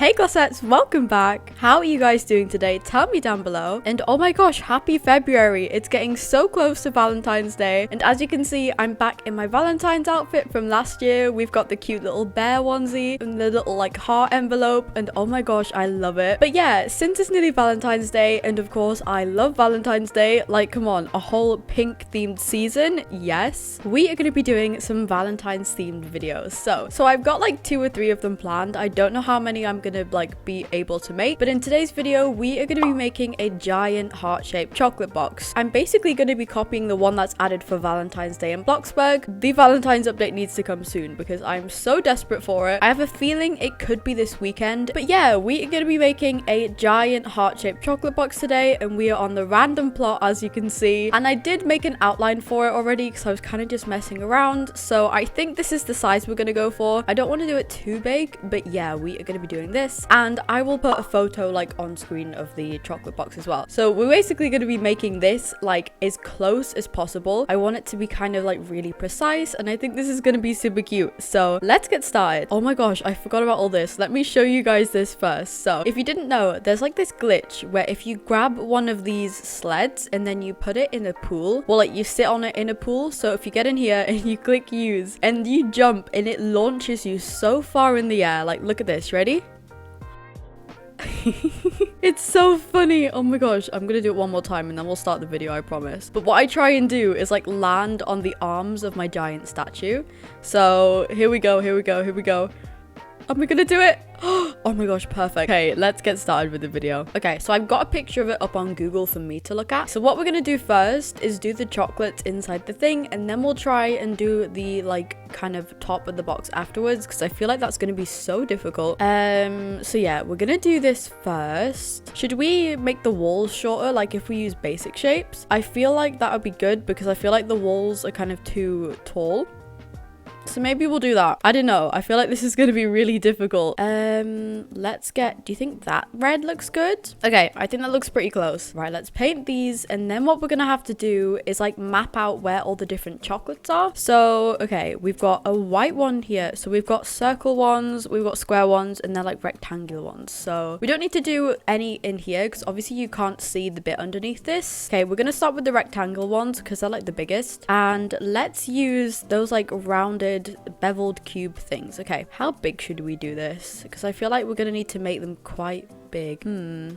Hey glossettes, welcome back. How are you guys doing today? Tell me down below. And oh my gosh, happy February. It's getting so close to Valentine's Day. And as you can see, I'm back in my Valentine's outfit from last year. We've got the cute little bear onesie and the little like heart envelope. And oh my gosh, I love it. But yeah, since it's nearly Valentine's Day, and of course I love Valentine's Day, like come on, a whole pink themed season. Yes, we are going to be doing some Valentine's themed videos. So I've got like 2 or 3 of them planned. I don't know how many I'm gonna like be able to make, but in today's video we are going to be making a giant heart-shaped chocolate box. I'm basically going to be copying the one that's added for Valentine's Day in Bloxburg. The Valentine's update needs to come soon because I'm so desperate for it. I have a feeling it could be this weekend, but yeah, we are going to be making a giant heart-shaped chocolate box today, and we are on the random plot as you can see, and I did make an outline for it already because I was kind of just messing around. So I think this is the size we're going to go for. I don't want to do it too big, but yeah, we are going to be doing this, and I will put a photo like on screen of the chocolate box as well. So we're basically going to be making this like as close as possible. I want it to be kind of like really precise, and I think this is going to be super cute. So let's get started. Oh my gosh, I forgot about all this. Let me show you guys this first. So if you didn't know, there's like this glitch where if you grab one of these sleds and then you put it in a pool, well, like you sit on it in a pool. So if you get in here and you click use and you jump, and it launches you so far in the air. Like look at this, ready? It's so funny. Oh my gosh, I'm gonna do it one more time and then we'll start the video, I promise. But what I try and do is like land on the arms of my giant statue. So here we go. Am I gonna do it? Oh my gosh, perfect. Okay, let's get started with the video. Okay, so I've got a picture of it up on Google for me to look at. So what we're gonna do first is do the chocolates inside the thing, and then we'll try and do the like kind of top of the box afterwards, because I feel like that's gonna be so difficult. So yeah, we're gonna do this first. Should we make the walls shorter, like if we use basic shapes? I feel like that would be good because I feel like the walls are kind of too tall. So maybe we'll do that. I don't know. I feel like this is going to be really difficult. Let's get... Do you think that red looks good? Okay, I think that looks pretty close. Right, let's paint these. And then what we're going to have to do is like map out where all the different chocolates are. So, okay, we've got a white one here. So we've got circle ones, we've got square ones, and they're like rectangular ones. So we don't need to do any in here because obviously you can't see the bit underneath this. Okay, we're going to start with the rectangle ones because they're like the biggest. And let's use those like rounded beveled cube things. Okay, how big should we do this? Because I feel like we're gonna need to make them quite big.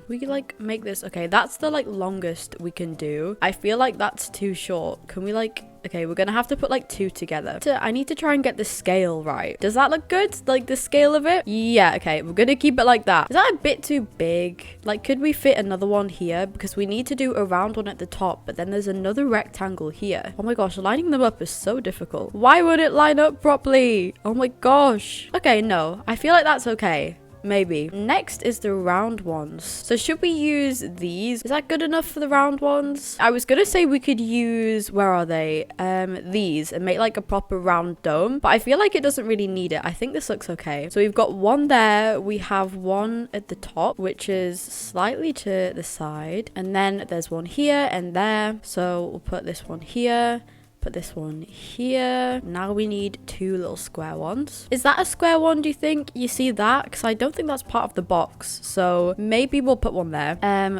We could like make this. Okay, that's the like longest we can do. I feel like that's too short. Can we like... Okay, we're gonna have to put like 2 together. I need to try and get the scale right. Does that look good? Like the scale of it? Yeah, okay, we're gonna keep it like that. Is that a bit too big? Like, could we fit another one here? Because we need to do a round one at the top, but then there's another rectangle here. Oh my gosh, lining them up is so difficult. Why won't it line up properly? Oh my gosh. Okay, no, I feel like that's okay. Maybe. Next is the round ones. So should we use these? Is that good enough for the round ones? I was gonna say we could use, where are they? These, and make like a proper round dome, but I feel like it doesn't really need it. I think this looks okay. So we've got one there. We have one at the top, which is slightly to the side, and then there's one here and there. So we'll put this one here. Put this one here. Now we need 2 little square ones. Is that a square one, do you think? You see that? Because I don't think that's part of the box. So maybe we'll put one there.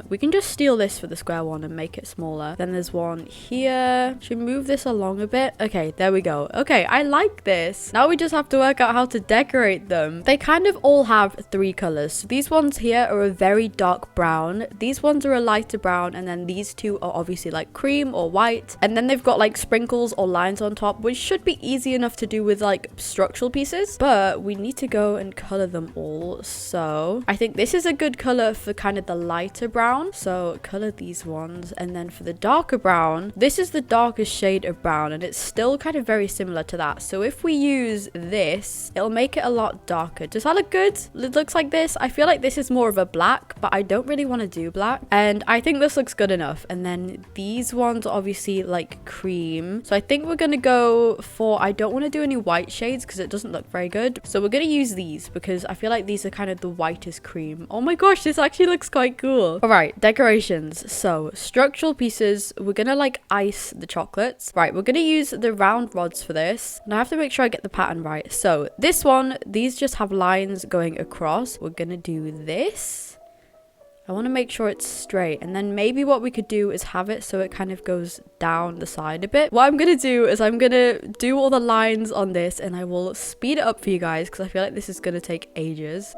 We can just steal this for the square one and make it smaller. Then there's one here. Should we move this along a bit? Okay, there we go. Okay, I like this. Now we just have to work out how to decorate them. They kind of all have 3 colors. So these ones here are a very dark brown. These ones are a lighter brown. And then these 2 are obviously like cream or white. And then they've got like sprinkles or lines on top, which should be easy enough to do with like structural pieces, but we need to go and color them all. So I think this is a good color for kind of the lighter brown, so color these ones. And then for the darker brown, this is the darkest shade of brown, and it's still kind of very similar to that. So if we use this, it'll make it a lot darker. Does that look good? It looks like this. I feel like this is more of a black, but I don't really want to do black, and I think this looks good enough. And then these ones are obviously like cream. So I think we're gonna go for, I don't want to do any white shades because it doesn't look very good. So we're gonna use these because I feel like these are kind of the whitest cream. Oh my gosh, this actually looks quite cool. All right, decorations. So structural pieces, we're gonna like ice the chocolates. Right, we're gonna use the round rods for this. And I have to make sure I get the pattern right. So this one, these just have lines going across. We're gonna do this. I want to make sure it's straight, and then maybe what we could do is have it so it kind of goes down the side a bit. What I'm going to do is I'm going to do all the lines on this, and I will speed it up for you guys because I feel like this is going to take ages.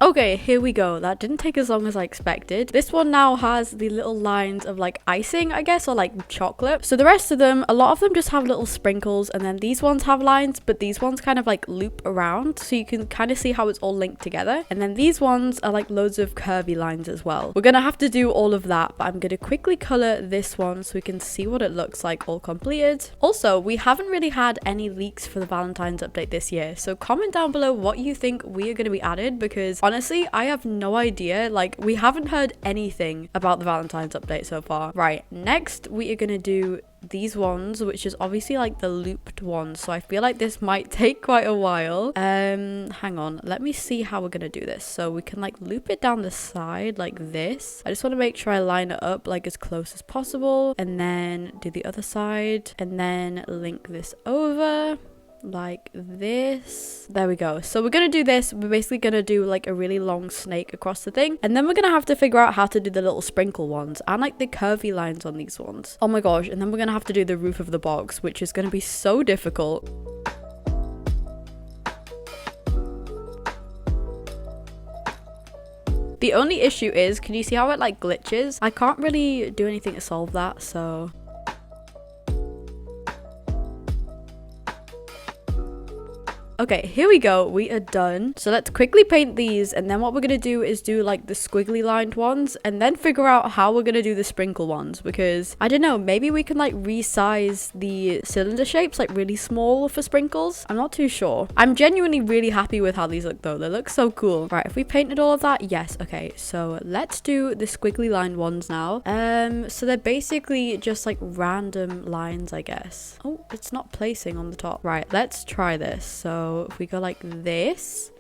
Okay, here we go. That didn't take as long as I expected. This one now has the little lines of like icing, I guess, or like chocolate. So the rest of them, a lot of them just have little sprinkles, and then these ones have lines, but these ones kind of like loop around, so you can kind of see how it's all linked together. And then these ones are like loads of curvy lines as well. We're gonna have to do all of that, but I'm gonna quickly color this one so we can see what it looks like all completed. Also, we haven't really had any leaks for the Valentine's update this year, so comment down below what you think we are going to be added, because honestly, I have no idea. Like, we haven't heard anything about the Valentine's update so far. Right, next we are gonna do these ones, which is obviously like the looped ones, so I feel like this might take quite a while. Hang on, let me see how we're gonna do this. So we can like loop it down the side like this. I just want to make sure I line it up like as close as possible, and then do the other side, and then link this over like this. There we go. So we're gonna do this. We're basically gonna do like a really long snake across the thing, and then we're gonna have to figure out how to do the little sprinkle ones and like the curvy lines on these ones. Oh my gosh. And then we're gonna have to do the roof of the box, which is gonna be so difficult. The only issue is, can you see how it like glitches? I can't really do anything to solve that, so okay, here we go. We are done. So let's quickly paint these, and then what we're going to do is do like the squiggly lined ones, and then figure out how we're going to do the sprinkle ones, because I don't know, maybe we can like resize the cylinder shapes like really small for sprinkles. I'm not too sure. I'm genuinely really happy with how these look though. They look so cool. Right, if we painted all of that, yes. Okay, so let's do the squiggly lined ones now. So they're basically just like random lines, I guess. Oh, it's not placing on the top. Right, let's try this. So if we go like this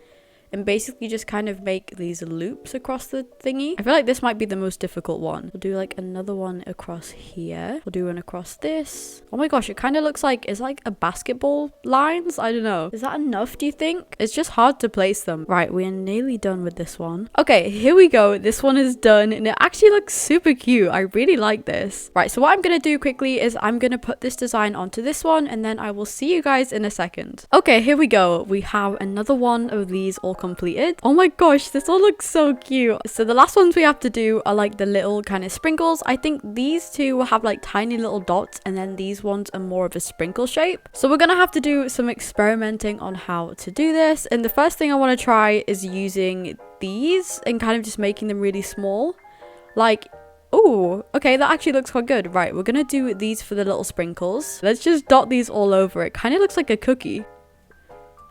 and basically just kind of make these loops across the thingy. I feel like this might be the most difficult one. We'll do like another one across here. We'll do one across this. Oh my gosh, it kind of looks like it's like a basketball lines. I don't know. Is that enough, do you think? It's just hard to place them. Right, we are nearly done with this one. Okay, here we go. This one is done, and it actually looks super cute. I really like this. Right, so what I'm gonna do quickly is I'm gonna put this design onto this one, and then I will see you guys in a second. Okay, here we go. We have another one of these all completed. Oh my gosh, this all looks so cute. So the last ones we have to do are like the little kind of sprinkles. I think these two will have like tiny little dots, and then these ones are more of a sprinkle shape. So we're gonna have to do some experimenting on how to do this, and the first thing I want to try is using these and kind of just making them really small. Like, oh, okay, that actually looks quite good. Right, we're gonna do these for the little sprinkles. Let's just dot these all over. It kind of looks like a cookie.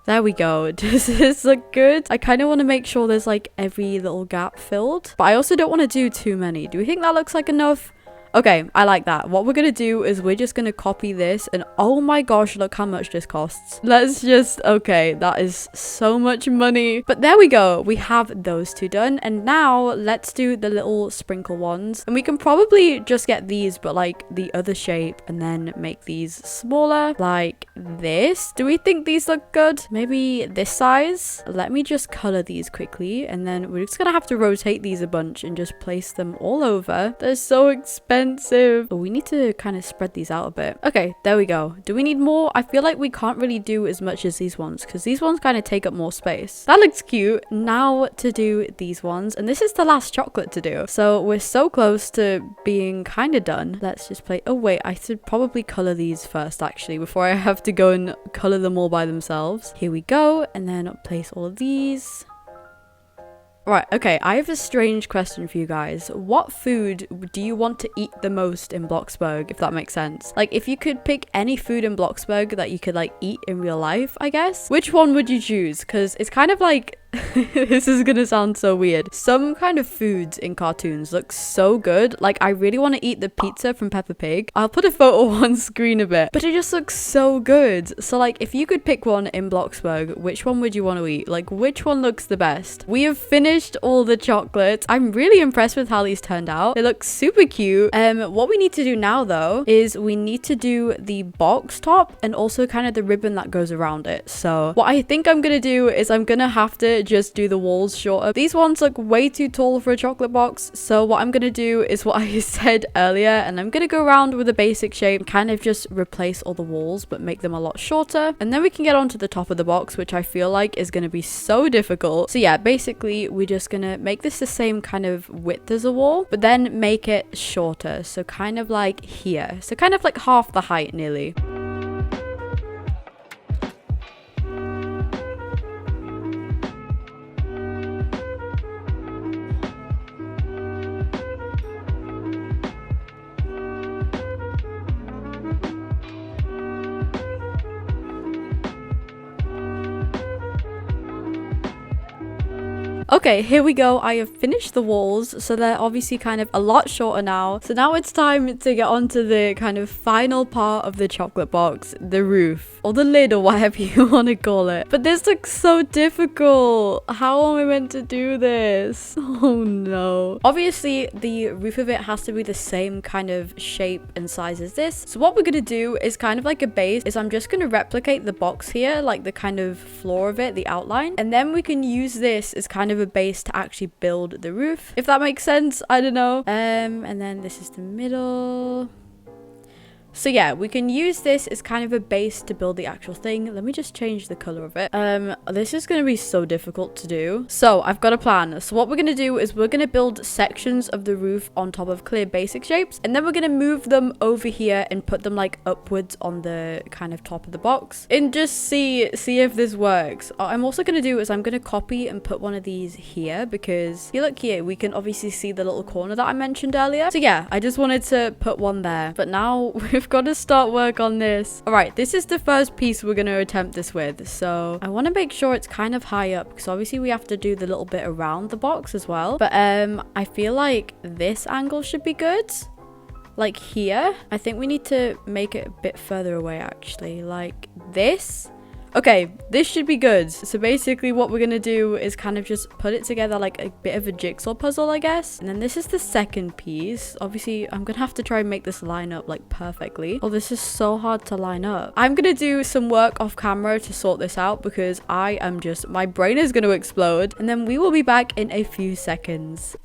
There we go. Does this look good? I kind of want to make sure there's like every little gap filled, but I also don't want to do too many. Do we think that looks like enough? Okay, I like that. What we're gonna do is we're just gonna copy this, and oh my gosh, look how much this costs. Let's just, okay, that is so much money. But there we go. We have those two done, and now let's do the little sprinkle ones. And we can probably just get these, but like the other shape, and then make these smaller, like this. Do we think these look good? Maybe this size? Let me just color these quickly, and then we're just gonna have to rotate these a bunch and just place them all over. They're so expensive. But we need to kind of spread these out a bit. Okay, there we go. Do we need more? I feel like we can't really do as much as these ones, because these ones kind of take up more space. That looks cute. Now to do these ones, and this is the last chocolate to do, so we're so close to being kind of done. Let's just play. Oh wait, I should probably color these first actually before I have to go and color them all by themselves. Here we go, and then place all of these. Right, okay, I have a strange question for you guys. What food do you want to eat the most in Bloxburg, if that makes sense? Like, if you could pick any food in Bloxburg that you could, like, eat in real life, I guess, which one would you choose? Because it's kind of like... this is gonna sound so weird. Some kind of foods in cartoons look so good. Like, I really want to eat the pizza from Peppa Pig. I'll put a photo on screen of it, but it just looks so good. So, like, if you could pick one in Bloxburg, which one would you want to eat? Like, which one looks the best? We have finished all the chocolates. I'm really impressed with how these turned out. They look super cute. What we need to do now, though, is we need to do the box top and also kind of the ribbon that goes around it. So what I think I'm gonna do is I'm gonna have to just do the walls shorter. These ones look way too tall for a chocolate box, so what I'm gonna do is what I said earlier, and I'm gonna go around with a basic shape, kind of just replace all the walls but make them a lot shorter, and then we can get onto the top of the box, which I feel like is gonna be so difficult. So yeah, basically we're just gonna make this the same kind of width as a wall, but then make it shorter, so kind of like here, so kind of like half the height nearly. Okay, here we go. I have finished the walls, so they're obviously kind of a lot shorter now. So now it's time to get onto the kind of final part of the chocolate box, the roof, or the lid, or whatever you want to call it. But this looks so difficult. How am I meant to do this? Oh no. Obviously, the roof of it has to be the same kind of shape and size as this. So what we're going to do is kind of like a base, is I'm just going to replicate the box here, like the kind of floor of it, the outline. And then we can use this as kind of a base to actually build the roof, if that makes sense. I don't know. And then this is the middle. So yeah, we can use this as kind of a base to build the actual thing. Let me just change the color of it. This is going to be so difficult to do. So I've got a plan. So what we're going to do is we're going to build sections of the roof on top of clear basic shapes. And then we're going to move them over here and put them like upwards on the kind of top of the box. And just see if this works. What I'm also going to do is I'm going to copy and put one of these here, because if you look here, we can obviously see the little corner that I mentioned earlier. So yeah, I just wanted to put one there. But now we've got to start work on this. All right, this is the first piece we're going to attempt this with. So I want to make sure it's kind of high up, because obviously we have to do the little bit around the box as well. But I feel like this angle should be good. Like here. I think we need to make it a bit further away, actually. Like this. Okay, this should be good. So basically what we're gonna do is kind of just put it together like a bit of a jigsaw puzzle, I guess. And then this is the second piece. Obviously, I'm gonna have to try and make this line up like perfectly. Oh, this is so hard to line up. I'm gonna do some work off camera to sort this out, because my brain is gonna explode. And then we will be back in a few seconds.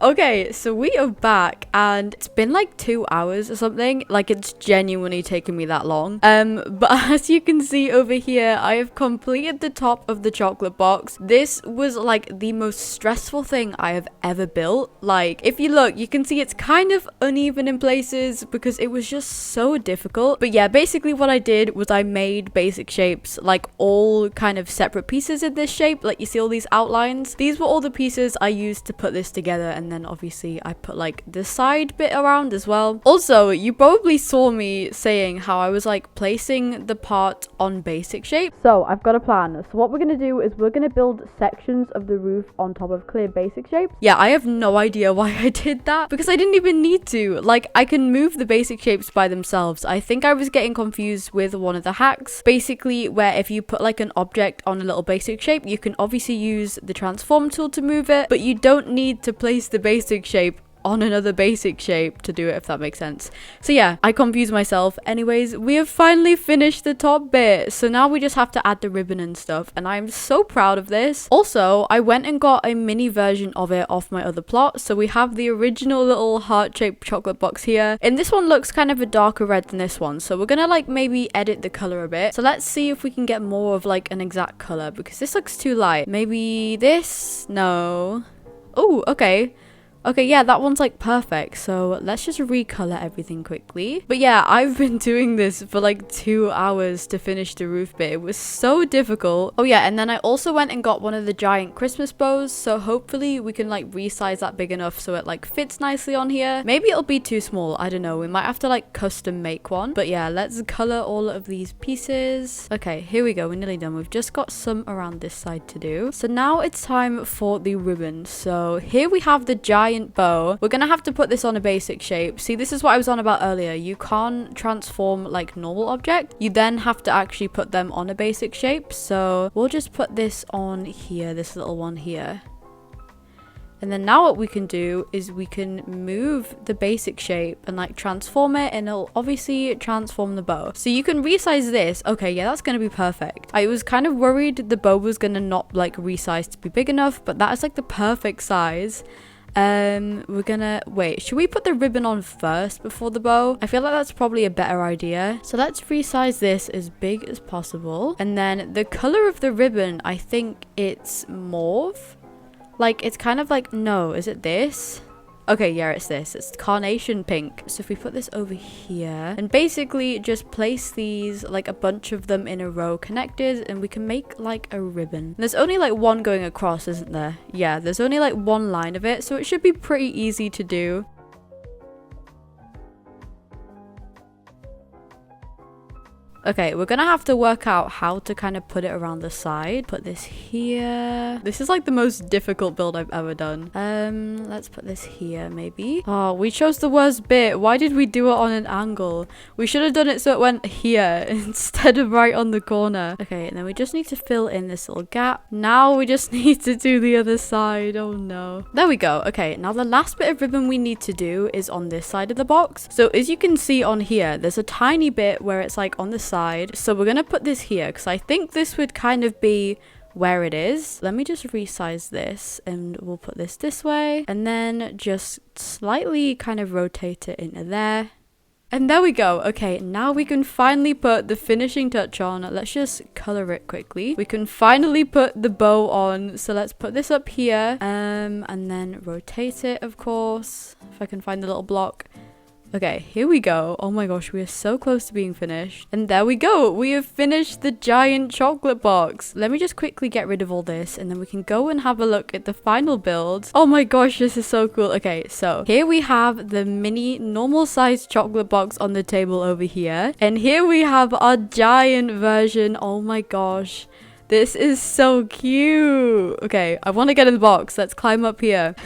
Okay, so we are back, and it's been like 2 hours or something. Like, it's genuinely taken me that long. But as you can see over here, I have completed the top of the chocolate box. This was like the most stressful thing I have ever built. Like, if you look, you can see it's kind of uneven in places because it was just so difficult. But yeah, basically what I did was I made basic shapes, like all kind of separate pieces in this shape. Like, you see all these outlines? These were all the pieces I used to put this together, and then obviously I put like the side bit around as well. Also, you probably saw me saying how I was like placing the part on basic shape. So I've got a plan. So what we're gonna do is we're gonna build sections of the roof on top of clear basic shapes. Yeah, I have no idea why I did that, because I didn't even need to. Like, I can move the basic shapes by themselves. I think I was getting confused with one of the hacks, basically where if you put like an object on a little basic shape, you can obviously use the transform tool to move it, but you don't need to place the basic shape on another basic shape to do it, if that makes sense. So yeah, I confused myself. Anyways, we have finally finished the top bit, so now we just have to add the ribbon and stuff, and I'm so proud of this. Also, I went and got a mini version of it off my other plot, so we have the original little heart-shaped chocolate box here, and this one looks kind of a darker red than this one, so we're gonna like maybe edit the color a bit. So let's see if we can get more of like an exact color, because this looks too light. Maybe this? No. Oh, okay. Okay, yeah, that one's like perfect. So let's just recolor everything quickly. But yeah, I've been doing this for like 2 hours to finish the roof bit. It was so difficult. Oh yeah, and then I also went and got one of the giant Christmas bows. So hopefully we can like resize that big enough so it like fits nicely on here. Maybe it'll be too small. I don't know. We might have to like custom make one. But yeah, let's color all of these pieces. Okay, here we go. We're nearly done. We've just got some around this side to do. So now it's time for the ribbon. So here we have the giant bow. We're gonna have to put this on a basic shape. See, this is what I was on about earlier. You can't transform like normal object. You then have to actually put them on a basic shape. So we'll just put this on here, this little one here. And then now what we can do is we can move the basic shape and like transform it, and it'll obviously transform the bow. So you can resize this. Okay, yeah, that's gonna be perfect. I was kind of worried the bow was gonna not like resize to be big enough, but that is like the perfect size. We're gonna wait, should we put the ribbon on first before the bow? I feel like that's probably a better idea. So let's resize this as big as possible, and then the color of the ribbon, I think it's mauve. Like it's kind of like, no, is it this? Okay, yeah, it's this. It's carnation pink. So if we put this over here and basically just place these, like a bunch of them in a row connected, and we can make like a ribbon. There's only like one going across, isn't there? Yeah, there's only like one line of it, so it should be pretty easy to do. Okay, we're gonna have to work out how to kind of put it around the side. Put this here. This is like the most difficult build I've ever done. Let's put this here maybe. Oh, we chose the worst bit. Why did we do it on an angle? We should have done it so it went here instead of right on the corner. Okay, and then we just need to fill in this little gap. Now we just need to do the other side. Oh no. There we go. Okay, now the last bit of ribbon we need to do is on this side of the box. So as you can see on here, there's a tiny bit where it's like on the side. So we're gonna put this here because I think this would kind of be where it is. Let me just resize this, and we'll put this way, and then just slightly kind of rotate it into there. And there we go. Okay, now we can finally put the finishing touch on. Let's just color it quickly. We can finally put the bow on. So let's put this up here, and then rotate it, of course, if I can find the little block. Okay, here we go. Oh my gosh, we are so close to being finished. And there we go. We have finished the giant chocolate box. Let me just quickly get rid of all this, and then we can go and have a look at the final build. Oh my gosh, this is so cool. Okay, so here we have the mini normal sized chocolate box on the table over here. And here we have our giant version. Oh my gosh. This is so cute. Okay, I want to get in the box. Let's climb up here.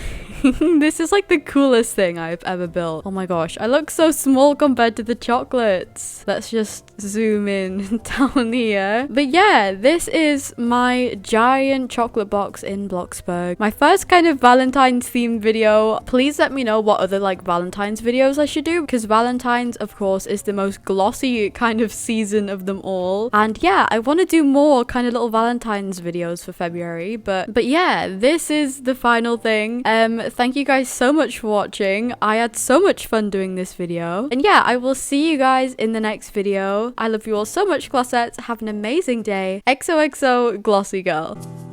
This is like the coolest thing I've ever built. Oh my gosh, I look so small compared to the chocolates. Let's just zoom in down here. But yeah, this is my giant chocolate box in Bloxburg. My first kind of Valentine's themed video. Please let me know what other like Valentine's videos I should do, because Valentine's, of course, is the most glossy kind of season of them all. And yeah, I want to do more kind of little Valentine's videos for February. But yeah, this is the final thing. Thank you guys so much for watching. I had so much fun doing this video. And yeah, I will see you guys in the next video. I love you all so much, glossettes. Have an amazing day. XOXO Glossy Girl.